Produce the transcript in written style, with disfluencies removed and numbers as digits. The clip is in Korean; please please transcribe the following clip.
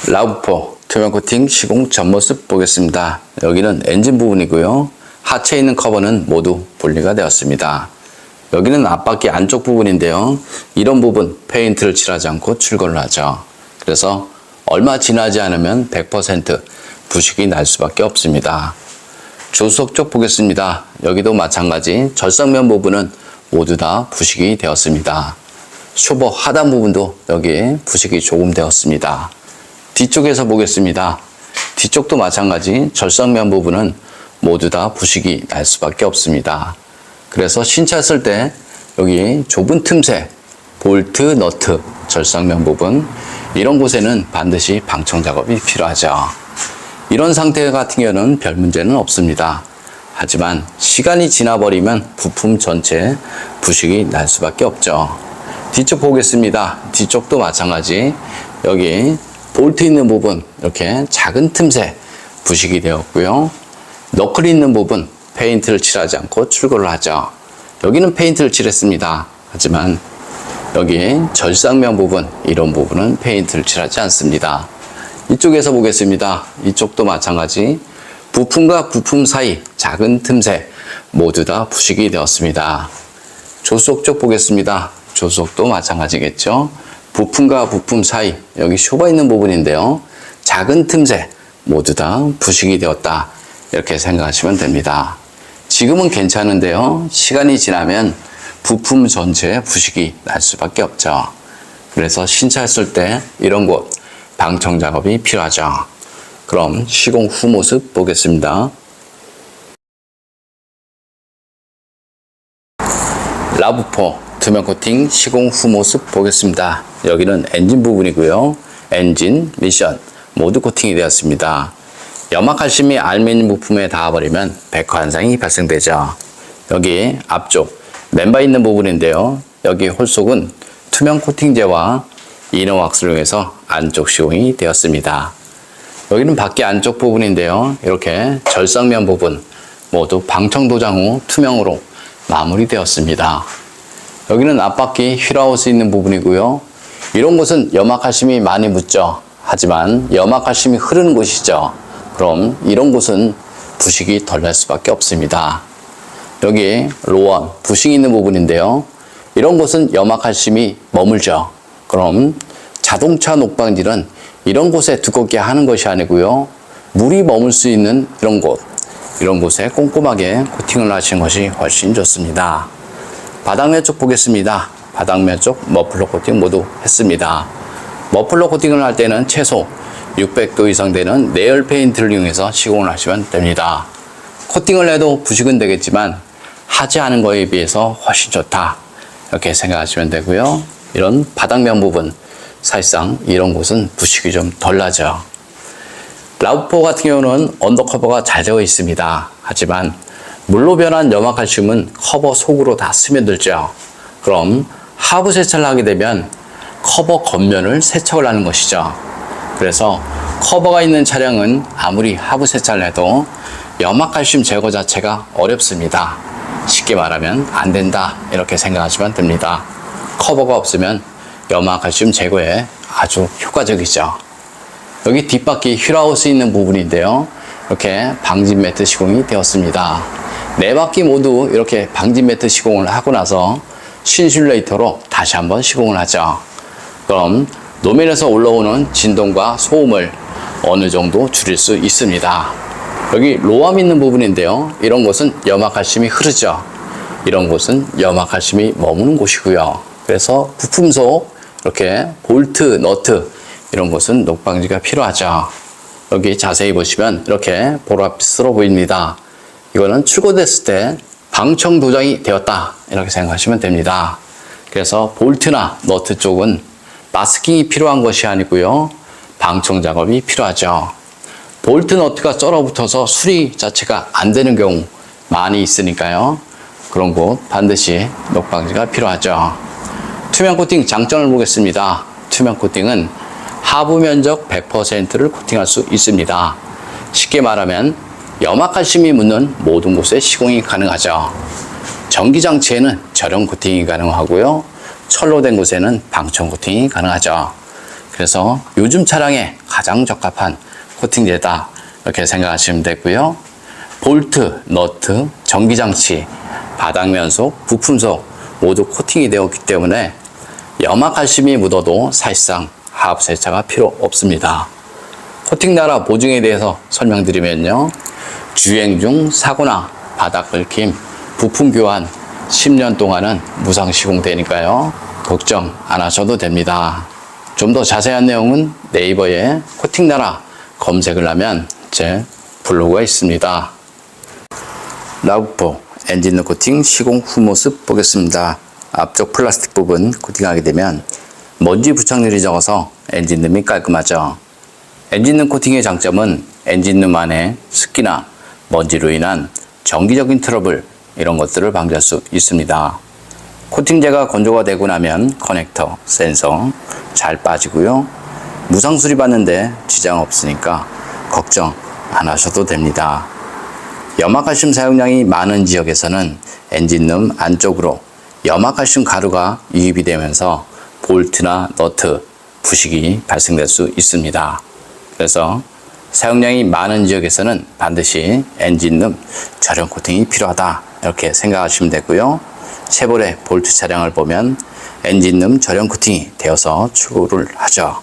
라브포 투명 코팅 시공 전 모습 보겠습니다. 여기는 엔진 부분이고요. 하체에 있는 커버는 모두 분리가 되었습니다. 여기는 앞바퀴 안쪽 부분인데요. 이런 부분 페인트를 칠하지 않고 출고를 하죠. 그래서 얼마 지나지 않으면 100% 부식이 날 수밖에 없습니다. 조수석 쪽 보겠습니다. 여기도 마찬가지 절삭면 부분은 모두 다 부식이 되었습니다. 쇼버 하단 부분도 여기에 부식이 조금 되었습니다. 뒤쪽에서 보겠습니다. 뒤쪽도 마찬가지 절삭면 부분은 모두 다 부식이 날 수밖에 없습니다. 그래서 신차쓸 때 여기 좁은 틈새, 볼트, 너트, 절삭면 부분 이런 곳에는 반드시 방청 작업이 필요하죠. 이런 상태 같은 경우는 별 문제는 없습니다. 하지만 시간이 지나버리면 부품 전체에 부식이 날 수밖에 없죠. 뒤쪽 보겠습니다. 뒤쪽도 마찬가지 여기 볼트 있는 부분 이렇게 작은 틈새 부식이 되었고요. 너클이 있는 부분 페인트를 칠하지 않고 출고를 하죠. 여기는 페인트를 칠했습니다. 하지만 여기 절삭면 부분 이런 부분은 페인트를 칠하지 않습니다. 이쪽에서 보겠습니다. 이쪽도 마찬가지 부품과 부품 사이 작은 틈새 모두 다 부식이 되었습니다. 조수석 쪽 보겠습니다. 조수석도 마찬가지겠죠. 부품과 부품 사이 여기 쇼가 있는 부분인데요. 작은 틈새 모두 다 부식이 되었다. 이렇게 생각하시면 됩니다. 지금은 괜찮은데요. 시간이 지나면 부품 전체에 부식이 날 수밖에 없죠. 그래서 신차했을 때 이런 곳 방청 작업이 필요하죠. 그럼 시공 후 모습 보겠습니다. 라브포 투명 코팅 시공 후 모습 보겠습니다. 여기는 엔진 부분이고요. 엔진, 미션 모두 코팅이 되었습니다. 염화칼슘이 알루미늄 부품에 닿아버리면 백화 현상이 발생되죠. 여기 앞쪽 멤버 있는 부분인데요. 여기 홀속은 투명 코팅제와 이너 왁스를 이용해서 안쪽 시공이 되었습니다. 여기는 바퀴 안쪽 부분인데요. 이렇게 절삭면 부분 모두 방청 도장 후 투명으로 마무리되었습니다. 여기는 앞바퀴 휠하우스 있는 부분이고요. 이런 곳은 염화칼슘이 많이 묻죠. 하지만 염화칼슘이 흐르는 곳이죠. 그럼 이런 곳은 부식이 덜 날 수밖에 없습니다. 여기 로원, 부식이 있는 부분인데요. 이런 곳은 염화칼슘이 머물죠. 그럼 자동차 녹방질은 이런 곳에 두껍게 하는 것이 아니고요. 물이 머물 수 있는 이런 곳에 꼼꼼하게 코팅을 하시는 것이 훨씬 좋습니다. 바닥면 쪽 보겠습니다. 바닥면 쪽 머플러 코팅 모두 했습니다. 머플러 코팅을 할 때는 최소 600도 이상 되는 내열 페인트를 이용해서 시공을 하시면 됩니다. 코팅을 해도 부식은 되겠지만 하지 않은 거에 비해서 훨씬 좋다. 이렇게 생각하시면 되고요. 이런 바닥면 부분 사실상 이런 곳은 부식이 좀 덜 나죠. 라브포 같은 경우는 언더커버가 잘 되어 있습니다. 하지만 물로 변한 염화칼슘은 커버 속으로 다 스며들죠. 그럼 하부 세차를 하게 되면 커버 겉면을 세척을 하는 것이죠. 그래서 커버가 있는 차량은 아무리 하부 세차를 해도 염화칼슘 제거 자체가 어렵습니다. 쉽게 말하면 안 된다 이렇게 생각하시면 됩니다. 커버가 없으면 염화칼슘 제거에 아주 효과적이죠. 여기 뒷바퀴 휠하우스 있는 부분인데요. 이렇게 방진 매트 시공이 되었습니다. 네 바퀴 모두 이렇게 방진 매트 시공을 하고 나서 신슐레이터로 다시 한번 시공을 하죠. 그럼 노면에서 올라오는 진동과 소음을 어느 정도 줄일 수 있습니다. 여기 로암 있는 부분인데요. 이런 곳은 염화칼슘이 흐르죠. 이런 곳은 염화칼슘이 머무는 곳이고요. 그래서 부품 속 이렇게 볼트, 너트 이런 곳은 녹방지가 필요하죠. 여기 자세히 보시면 이렇게 보랏빛으로 보입니다. 이거는 출고됐을 때 방청 도장이 되었다 이렇게 생각하시면 됩니다. 그래서 볼트나 너트 쪽은 마스킹이 필요한 것이 아니고요. 방청 작업이 필요하죠. 볼트 너트가 쩔어붙어서 수리 자체가 안 되는 경우 많이 있으니까요. 그런 곳 반드시 녹방지가 필요하죠. 투명 코팅 장점을 보겠습니다. 투명 코팅은 하부 면적 100%를 코팅할 수 있습니다. 쉽게 말하면 염화칼슘이 묻는 모든 곳에 시공이 가능하죠. 전기장치에는 절연 코팅이 가능하고요. 철로 된 곳에는 방청 코팅이 가능하죠. 그래서 요즘 차량에 가장 적합한 코팅제다 이렇게 생각하시면 되고요. 볼트, 너트, 전기장치, 바닥면속, 부품속 모두 코팅이 되었기 때문에 염화칼슘이 묻어도 사실상 하부 세차가 필요 없습니다. 코팅 나라 보증에 대해서 설명드리면요. 주행 중 사고나 바닥 긁힘, 부품 교환 10년 동안은 무상 시공되니까요. 걱정 안 하셔도 됩니다. 좀 더 자세한 내용은 네이버에 코팅 나라 검색을 하면 제 블로그가 있습니다. 라브포 엔진룸 코팅 시공 후 모습 보겠습니다. 앞쪽 플라스틱 부분 코팅하게 되면 먼지 부착률이 적어서 엔진룸이 깔끔하죠. 엔진룸 코팅의 장점은 엔진룸 안에 습기나 먼지로 인한 정기적인 트러블 이런 것들을 방지할 수 있습니다. 코팅제가 건조가 되고 나면 커넥터, 센서 잘 빠지고요. 무상 수리받는데 지장 없으니까 걱정 안 하셔도 됩니다. 염화칼슘 사용량이 많은 지역에서는 엔진룸 안쪽으로 염화칼슘 가루가 유입이 되면서 볼트나 너트 부식이 발생될 수 있습니다. 그래서 사용량이 많은 지역에서는 반드시 엔진룸 절연 코팅이 필요하다 이렇게 생각하시면 되고요. 쉐보레 볼트 차량을 보면 엔진룸 절연 코팅이 되어서 출고를 하죠.